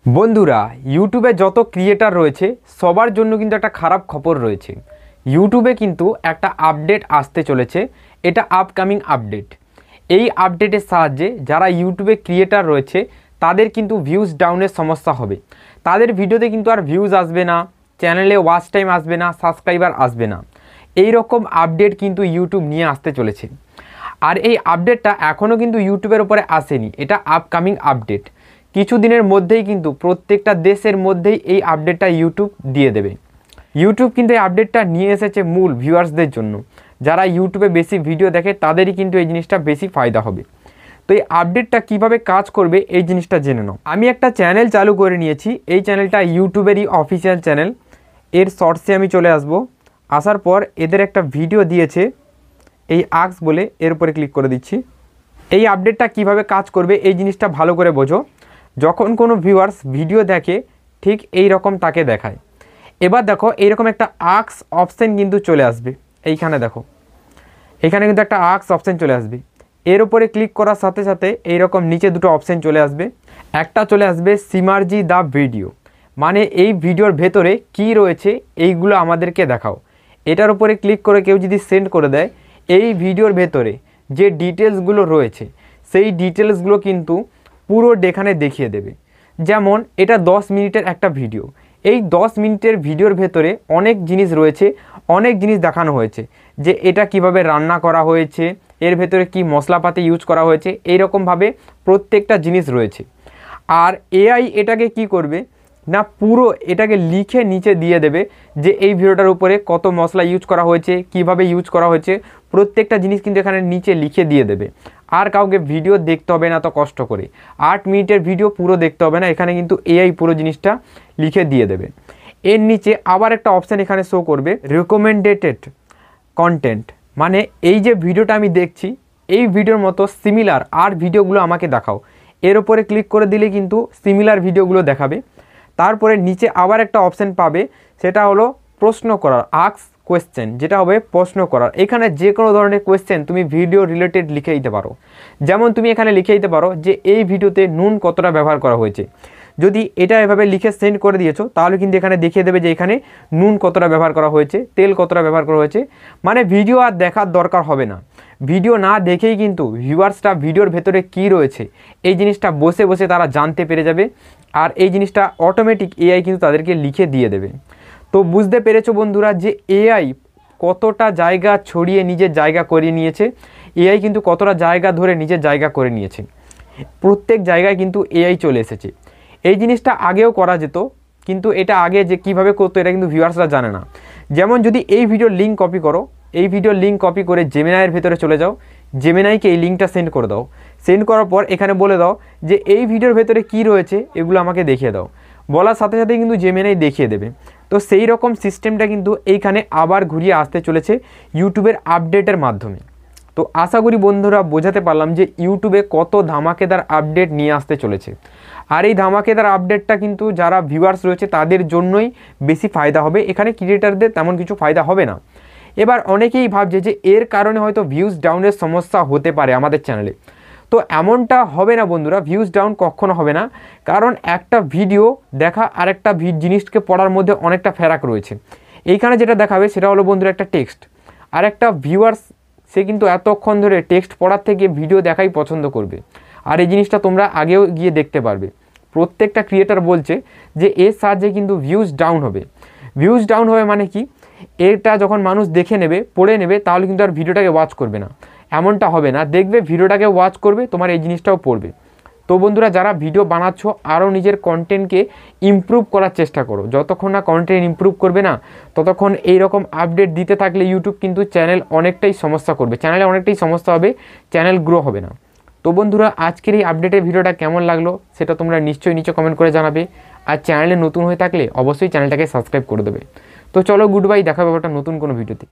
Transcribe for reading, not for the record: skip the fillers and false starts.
বন্ধুরা, ইউটিউবে যত ক্রিয়েটার রয়েছে সবার জন্য কিন্তু একটা খারাপ খবর রয়েছে। ইউটিউবে কিন্তু একটা আপডেট আসতে চলেছে, এটা আপকামিং আপডেট। এই আপডেটের সাহায্যে যারা ইউটিউবে ক্রিয়েটার রয়েছে তাদের কিন্তু ভিউজ ডাউনের সমস্যা হবে। তাদের ভিডিওতে কিন্তু আর ভিউজ আসবে না, চ্যানেলে ওয়াচ টাইম আসবে না, সাবস্ক্রাইবার আসবে না। এই রকম আপডেট কিন্তু ইউটিউব নিয়ে আসতে চলেছে। আর এই আপডেটটা এখনও কিন্তু ইউটিউবের উপরে আসেনি, এটা আপকামিং আপডেট। কিছু দিনের মধ্যেই কিন্তু প্রত্যেকটা দেশের মধ্যেই এই আপডেটটা ইউটিউব দিয়ে দেবে। ইউটিউব কিন্তু এই আপডেটটা নিয়ে এসেছে মূল ভিউয়ার্সদের জন্য। যারা ইউটিউবে বেশি ভিডিও দেখে তাদেরই কিন্তু এই জিনিসটা বেশি ফায়দা হবে। তো এই আপডেটটা কিভাবে কাজ করবে এই জিনিসটা জেনে নাও। আমি একটা চ্যানেল চালু করে নিয়েছি, এই চ্যানেলটা ইউটিউবেরই অফিসিয়াল চ্যানেল। এর শর্টসে আমি চলে আসব। আসার পর এদের একটা ভিডিও দিয়েছে এই আক্স বলে, এর উপরে ক্লিক করে দিচ্ছি। এই আপডেটটা কিভাবে কাজ করবে এই জিনিসটা ভালো করে বোঝো। যখন কোনো ভিউয়ার্স ভিডিও দেখে ঠিক এই রকম তাকে দেখায়। এবার দেখো এইরকম একটা আক্স অপশান কিন্তু চলে আসবে। এইখানে দেখো, এখানে কিন্তু একটা আক্স অপশান চলে আসবে। এর উপরে ক্লিক করার সাথে সাথে এইরকম নিচে দুটো অপশান চলে আসবে। একটা চলে আসবে সিমার্জি দ্য ভিডিও, মানে এই ভিডিওর ভেতরে কি রয়েছে এইগুলো আমাদেরকে দেখাও। এটার উপরে ক্লিক করে কেউ যদি সেন্ড করে দেয়, এই ভিডিওর ভেতরে যে ডিটেলসগুলো রয়েছে সেই ডিটেলসগুলো কিন্তু পুরো এখানে দেখিয়ে দেবে। যেমন এটা 10 মিনিটের একটা ভিডিও, এই 10 মিনিটের ভিডিওর ভেতরে অনেক জিনিস রয়েছে, অনেক জিনিস দেখানো হয়েছে যে এটা কিভাবে রান্না করা হয়েছে, এর ভেতরে কি মশলাপাতি ইউজ করা হয়েছে, এইরকমভাবে প্রত্যেকটা জিনিস রয়েছে। আর এআই এটাকে কি করবে না, পুরো এটাকে লিখে নিচে দিয়ে দেবে যে এই ভিডিওটার উপরে কত মশলা ইউজ করা হয়েছে, কিভাবে ইউজ করা হয়েছে, প্রত্যেকটা জিনিস কিন্তু এখানে নিচে লিখে দিয়ে দেবে। আর কাউকে ভিডিও দেখতে হবে না তো কষ্ট করে, 8 মিনিটের ভিডিও পুরো দেখতে হবে না, এখানে কিন্তু এআই পুরো জিনিসটা লিখে দিয়ে দেবে। এর নিচে আবার একটা অপশান এখানে শো করবে রেকমেন্ডেড কন্টেন্ট, মানে এই যে ভিডিওটা আমি দেখছি এই ভিডিওর মতো সিমিলার আর ভিডিওগুলো আমাকে দেখাও। এর উপরে ক্লিক করে দিলে কিন্তু সিমিলার ভিডিওগুলো দেখাবে। তারপরে নিচে আবার একটা অপশান পাবে, সেটা হলো প্রশ্ন করার, আস্ক কোয়েশ্চেন, যেটা হবে প্রশ্ন করার। এখানে যে কোনো ধরনের কোয়েশ্চেন তুমি ভিডিও রিলেটেড লিখে দিতে পারো। যেমন তুমি এখানে লিখে দিতে পারো যে এই ভিডিওতে নুন কতটা ব্যবহার করা হয়েছে। যদি এটা এভাবে লিখে সেন্ড করে দিয়েছো তাহলে কিন্তু এখানে দেখিয়ে দেবে যে এখানে নুন কতটা ব্যবহার করা হয়েছে, তেল কতটা ব্যবহার করা হয়েছে। মানে ভিডিও আর দেখার দরকার হবে না, ভিডিও না দেখেই কিন্তু ভিউয়ার্সটা ভিডিওর ভেতরে কি রয়েছে এই জিনিসটা বসে বসে তারা জানতে পেরে যাবে। আর এই জিনিসটা অটোমেটিক এআই কিন্তু তাদেরকে লিখে দিয়ে দেবে। তো বুঝতে পেরেছো বন্ধুরা যে এআই কতটা জায়গা ছড়িয়ে নিজের জায়গা করে নিয়েছে, এআই কিন্তু কতটা জায়গা ধরে নিজের জায়গা করে নিয়েছে। প্রত্যেক জায়গায় কিন্তু এআই চলে এসেছে। এই জিনিসটা আগেও করা যেত, কিন্তু এটা আগে যে কিভাবে করতো এটা কিন্তু ভিউয়ার্সরা জানে না। যেমন যদি এই ভিডিওর লিঙ্ক কপি করো, এই ভিডিওর লিঙ্ক কপি করে জেমিনাইয়ের ভেতরে চলে যাও, জেমিনাইকে এই লিঙ্কটা সেন্ড করে দাও। সেন্ড করার পর এখানে বলে দাও যে এই ভিডিওর ভেতরে কি রয়েছে এগুলো আমাকে দেখিয়ে দাও। বলার সাথে সাথে কিন্তু জেমিনাই দেখিয়ে দেবে। তো সেই রকম সিস্টেমটা কিন্তু এইখানে আবার ঘুরিয়ে আসতে চলেছে ইউটিউবের আপডেটের মাধ্যমে। তো আশা করি বন্ধুরা বোঝাতে পারলাম যে ইউটিউবে কত ধামাকেদার আপডেট নিয়ে আসতে চলেছে। আর এই ধামাকেদার আপডেটটা কিন্তু যারা ভিউয়ার্স রয়েছে তাদের জন্যই বেশি ফায়দা হবে, এখানে ক্রিয়েটারদের তেমন কিছু ফায়দা হবে না। এবার অনেকেই ভাবছে যে এর কারণে হয়তো ভিউজ ডাউনের সমস্যা হতে পারে আমাদের চ্যানেলে। তো এমনটা হবে না বন্ধুরা, ভিউজ ডাউন কখনো হবে না। কারণ একটা ভিডিও দেখা আর একটা জিনিসকে পড়ার মধ্যে অনেকটা ফারাক রয়েছে। এইখানে যেটা দেখাবে সেটা হলো বন্ধুরা একটা টেক্সট, আর একটা ভিউয়ার্স সে কিন্তু এতক্ষণ ধরে টেক্সট পড়ার থেকে ভিডিও দেখাই পছন্দ করবে। আর এই জিনিসটা তোমরা আগেও গিয়ে দেখতে পারবে, প্রত্যেকটা ক্রিয়েটার বলছে যে এর সাহায্যে কিন্তু ভিউজ ডাউন হবে। ভিউজ ডাউন হবে মানে কি, এটা যখন মানুষ দেখে নেবে, পড়ে নেবে, তাহলে কিন্তু আর ভিডিওটাকে ওয়াচ করবে না, এমনটা হবে না। দেখবে ভিডিওটাকে ওয়াচ করবে, তোমার এই জিনিসটাও পড়বে। তো বন্ধুরা যারা ভিডিও বানাচ্ছ আরও নিজের কন্টেন্টকে ইমপ্রুভ করার চেষ্টা করো। যতক্ষণ না কন্টেন্ট ইমপ্রুভ করবে না ততক্ষণ এই রকম আপডেট দিতে থাকলে ইউটিউব কিন্তু চ্যানেল অনেকটাই সমস্যা করবে, চ্যানেলে অনেকটাই সমস্যা হবে, চ্যানেল গ্রো হবে না। তো বন্ধুরা আজকের এই আপডেটের ভিডিওটা কেমন লাগলো সেটা তোমরা নিশ্চয়ই নিচে কমেন্ট করে জানাবে। আর চ্যানেলে নতুন হয়ে থাকলে অবশ্যই চ্যানেলটাকে সাবস্ক্রাইব করে দেবে। তো চলো গুড বাই, দেখা হবে একটা নতুন কোনো ভিডিওতে।